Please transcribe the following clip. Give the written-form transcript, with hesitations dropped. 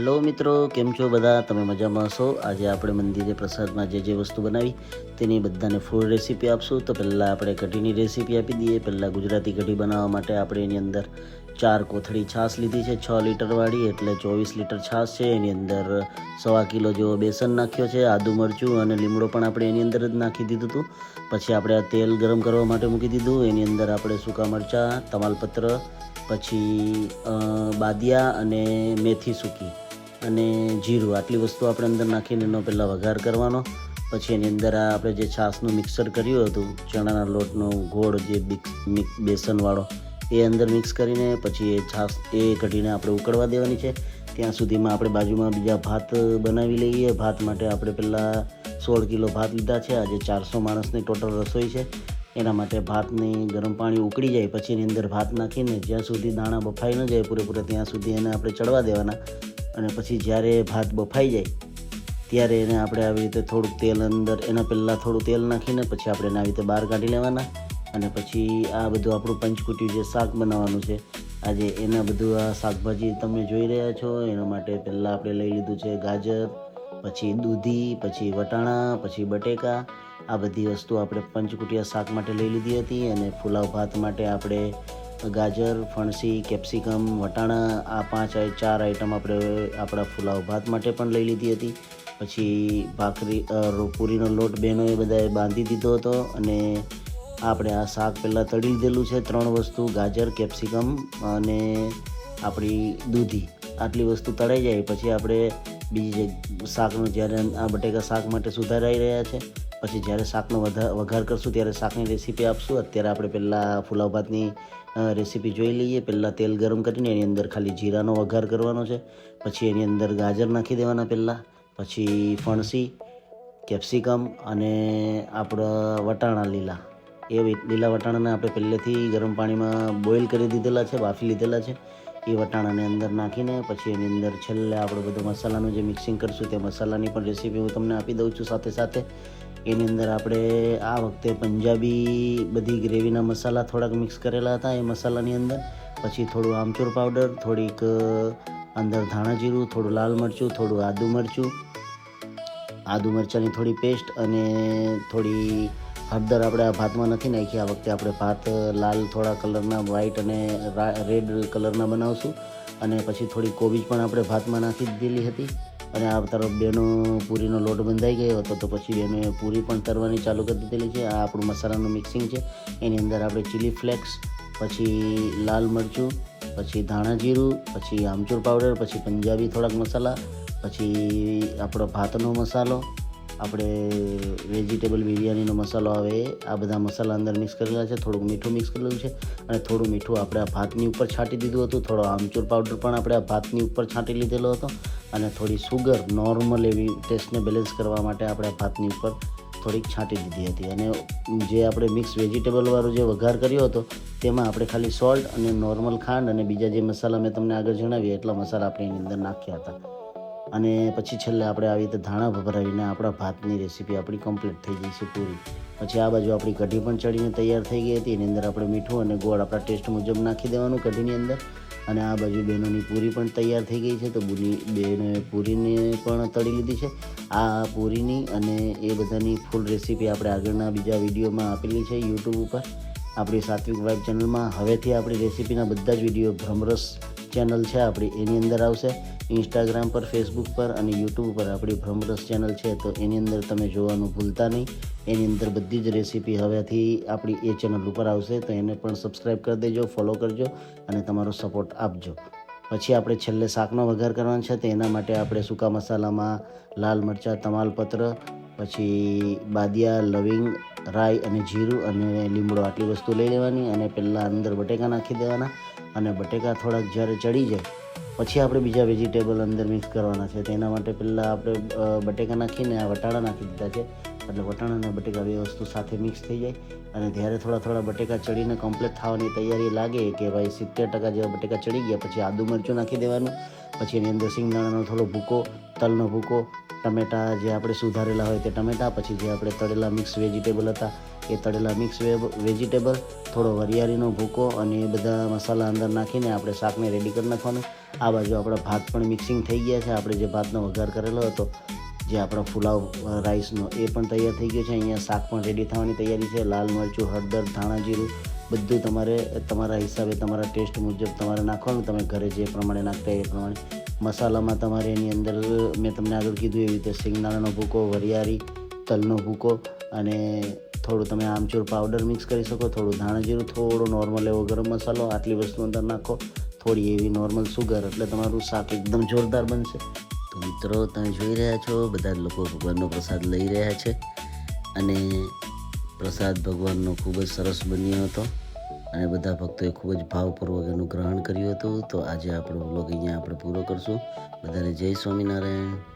Hello મિત્રો, કેમ છો બધા? તમે મજામાં હશો? આજે આપણે મંદિરે પ્રસાદમાં જે વસ્તુ બનાવી તેની બધાને ફૂલ રેસીપી આપશું. તો પહેલાં આપણે કઢીની રેસીપી આપી દઈએ. પહેલાં ગુજરાતી કઢી બનાવવા માટે આપણે એની અંદર 4 કોથળી છાશ લીધી છે, 6 લીટરવાળી, એટલે 24 લીટર છાશ છે. એની અંદર 1.25 કિલો જેવો બેસન નાખ્યો છે, આદુ મરચું અને લીમડો પણ આપણે એની અંદર જ નાખી દીધું હતું. પછી આપણે આ તેલ ગરમ કરવા માટે મૂકી દીધું. એની અંદર આપણે સૂકા મરચાં, તમાલપત્ર, પછી બાદિયા અને મેથી સૂકી અને જીરું, આટલી વસ્તુ આપણે અંદર નાખીને એનો પહેલાં વઘાર કરવાનો. પછી એની અંદર આપણે જે છાશનું મિક્સર કર્યું હતું, ચણાના લોટનો ગોળ જે બેસનવાળો, એ અંદર મિક્સ કરીને પછી એ છાશ કઢીને આપણે ઉકળવા દેવાની છે. ત્યાં સુધીમાં આપણે બાજુમાં બીજા ભાત બનાવી લઈએ. ભાત માટે આપણે પહેલાં 16 કિલો ભાત લીધા છે. આજે 400 માણસની ટોટલ રસોઈ છે. એના માટે ભાતની ગરમ પાણી ઉકળી જાય પછી એની અંદર ભાત નાખીને જ્યાં સુધી દાણા બફાઈ ન જાય પૂરેપૂરા ત્યાં સુધી એને આપણે ચડવા દેવાના. અને પછી જ્યારે ભાત બફાઈ જાય ત્યારે એને આપણે આવી રીતે થોડુંક તેલ અંદર, એના પહેલાં થોડું તેલ નાખીને પછી આપણે એને આવી રીતે બહાર કાઢી લેવાના. અને પછી આ બધું આપણું પંચકુટિયું જે શાક બનાવવાનું છે આજે, એના બધું આ શાકભાજી તમે જોઈ રહ્યા છો. એના માટે પહેલાં આપણે લઈ લીધું છે ગાજર, પછી દૂધી, પછી વટાણા, પછી બટેકા. આ બધી વસ્તુ આપણે પંચકુટિયા શાક માટે લઈ લીધી હતી. અને પુલાવ ભાત માટે આપણે ગાજર, ફણસી, કેપ્સિકમ, વટાણા, આ 4 આઈટમ આપણે આપણા પુલાવ ભાત માટે પણ લઈ લીધી હતી. પછી પૂરીનો લોટ બહેનોએ બધાએ બાંધી દીધો હતો. અને આપણે આ શાક પહેલાં તળી લીધેલું છે. 3 વસ્તુ, ગાજર, કેપ્સિકમ અને આપણી દૂધી, આટલી વસ્તુ તળાઈ જાય પછી આપણે બીજી શાકનો, જ્યારે આ બટેકા શાક માટે સુધારાઈ રહ્યા છે, પછી જ્યારે શાકનો વઘાર કરશું ત્યારે શાકની રેસીપી આપશું. અત્યારે આપણે પહેલાં પુલાવ ભાતની રેસીપી જોઈ લઈએ. પહેલાં તેલ ગરમ કરીને એની અંદર ખાલી જીરાનો વઘાર કરવાનો છે. પછી એની અંદર ગાજર નાખી દેવાના પહેલાં, પછી ફણસી, કેપ્સિકમ અને આપણા વટાણા લીલા વટાણાને આપણે પહેલેથી ગરમ પાણીમાં બોઇલ કરી દીધેલા છે, બાફી લીધેલા છે. એ વટાણાને અંદર નાખીને પછી એની અંદર છેલ્લે આપણે બધો મસાલાનું જે મિક્સિંગ કરશું તે મસાલાની પણ રેસીપી હું તમને આપી દઉં છું સાથે સાથે. એની અંદર આપણે આ વખતે પંજાબી બધી ગ્રેવીના મસાલા થોડાક મિક્સ કરેલા હતા એ મસાલાની અંદર. પછી થોડું આમચૂર પાવડર, થોડીક અંદર ધાણા જીરું, થોડું લાલ મરચું, થોડું આદુ મરચાંની થોડી પેસ્ટ અને થોડી હળદર આપણે આ ભાતમાં નથી નાખી. આ વખતે આપણે ભાત લાલ થોડા કલરના, વ્હાઈટ અને રેડ કલરના બનાવશું. અને પછી થોડી કોબીજ પણ આપણે ભાતમાં નાખી દીધેલી હતી. અને આ તરફ બેનો પૂરીનો લોટ બંધાઈ ગયો હતો તો પછી બેનોએ પૂરી પણ તરવાની ચાલુ કરી દીધેલી છે. આ આપણું મસાલાનું મિક્સિંગ છે. એની અંદર આપણે ચીલી ફ્લેક્સ, પછી લાલ મરચું, પછી ધાણા જીરું, પછી આમચૂર પાવડર, પછી પંજાબી થોડાક મસાલા, પછી આપણો ભાતનો મસાલો, આપણે વેજીટેબલ બિરયાનીનો મસાલો આવે આ બધા મસાલા અંદર મિક્સ કરેલા છે. થોડુંક મીઠું મિક્સ કરેલું છે અને થોડું મીઠું આપણે આ ભાતની ઉપર છાંટી દીધું હતું. થોડો આમચૂર પાવડર પણ આપણે આ ભાતની ઉપર છાંટી લીધેલો હતો. અને થોડી સુગર નોર્મલ એવી ટેસ્ટને બેલેન્સ કરવા માટે આપણે ભાતની ઉપર થોડીક છાંટી દીધી હતી. અને જે આપણે મિક્સ વેજીટેબલવાળો જે વઘાર કર્યો હતો તેમાં આપણે ખાલી સોલ્ટ અને નોર્મલ ખાંડ અને બીજા જે મસાલા મેં તમને આગળ જણાવ્યા એટલા મસાલા આપણે એની અંદર નાખ્યા હતા. અને પછી છેલ્લે આપણે આવી રીતે ધાણા ભભરાવીને આપણા ભાતની રેસીપી આપણી કમ્પ્લીટ થઈ ગઈ છે પૂરી. પછી આ બાજુ આપણી કઢી પણ ચડીને તૈયાર થઈ ગઈ હતી. એની અંદર આપણે મીઠું અને ગોળ આપણા ટેસ્ટ મુજબ નાખી દેવાનું કઢીની અંદર. અને આ બાજુ બહેનોની પૂરી પણ તૈયાર થઈ ગઈ છે. તો બહેનોએ પૂરીને પણ તળી લીધી છે. આ પૂરીની અને એ બધાની ફૂલ રેસીપી આપણે આગળના બીજા વિડીયોમાં આપેલી છે યુટ્યુબ ઉપર આપણી સાત્વિક વાઇબ ચેનલમાં. હવેથી આપણી રેસીપીના બધા જ વિડીયો ભ્રમરસ ચેનલ છે આપણી, એની અંદર આવશે. ઇન્સ્ટાગ્રામ પર, ફેસબુક પર અને યુટ્યુબ પર આપણી ભ્રમરસ ચેનલ છે, તો એની અંદર તમે જોવાનું ભૂલતા નહીં. એની અંદર બધી જ રેસીપી હવેથી આપણી એ ચેનલ ઉપર આવશે, તો એને પણ સબસ્ક્રાઈબ કરી દેજો, ફોલો કરજો અને તમારો સપોર્ટ આપજો. પછી આપણે છેલ્લે શાકનો વઘાર કરવાનો છે. તો એના માટે આપણે સૂકા મસાલામાં લાલ મરચાં, તમાલપત્ર, પછી બાદિયા, લવિંગ, રાઈ અને જીરું અને લીમડો, આટલી વસ્તુ લઈ લેવાની. અને પહેલાં અંદર બટેકા નાખી દેવાના. અને બટેકા થોડાક જ્યારે ચડી જાય પછી આપણે બીજા વેજીટેબલ અંદર મિક્સ કરવાના છે. તેના માટે પહેલાં આપણે બટેકા નાખીને આ વટાણા નાખી દીધા છે. એટલે વટાણા અને બટેકા બે વસ્તુ સાથે મિક્સ થઈ જાય. અને જ્યારે થોડા બટેકા ચડીને કમ્પ્લીટ થવાની તૈયારી લાગે કે ભાઈ 70% જેવા બટેકા ચડી ગયા, પછી આદુ મરચું નાખી દેવાનું. પછી એની અંદર સિંગદાણાનો થોડો ભૂકો, તલનો ભૂકો, ટમેટાં જે આપણે સુધારેલા હોય તે ટમેટાં, પછી જે આપણે તળેલા મિક્સ વેજીટેબલ હતા એ તળેલા મિક્સ વેજીટેબલ, થોડો વરિયાળીનો ભૂકો અને એ બધા મસાલા અંદર નાખીને આપણે શાકને રેડી કરી નાખવાનું. આ બાજુ આપણા ભાત પણ મિક્સિંગ થઈ ગયા છે. આપણે જે ભાતનો વઘાર કરેલો હતો, જે આપણો પુલાવ રાઈસનો, એ પણ તૈયાર થઈ ગયો છે. અહીંયા શાક પણ રેડી થવાની તૈયારી છે. લાલ મરચું, હળદર, ધાણા જીરું બધું તમારે તમારા હિસાબે, તમારા ટેસ્ટ મુજબ તમારે નાખવાનું. તમે ઘરે જે પ્રમાણે નાખતા એ પ્રમાણે. મસાલામાં તમારે એની અંદર મેં તમને આગળ કીધું એવી રીતે સિંગદાણાનો ભૂકો, વરિયાળી, તલનો ભૂકો અને થોડું તમે આમચૂર પાવડર મિક્સ કરી શકો, થોડું ધાણા જીરું, થોડો નોર્મલ એવો ગરમ મસાલો, આટલી વસ્તુ અંદર નાખો, થોડી એવી નોર્મલ સુગર, એટલે તમારું શાક એકદમ જોરદાર બનશે. તો મિત્રો તમે જોઈ રહ્યા છો બધા લોકો ભગવાનનો પ્રસાદ લઈ રહ્યા છે અને પ્રસાદ ભગવાનનો ખૂબ જ સરસ બન્યો હતો અને બધા ભક્તોએ ખૂબ જ ભાવપૂર્વક એનું ગ્રહણ કર્યું હતું. તો આજે આપણો વ્લોગ અહીંયા આપણે પૂરો કરશું. બધાને જય સ્વામિનારાયણ.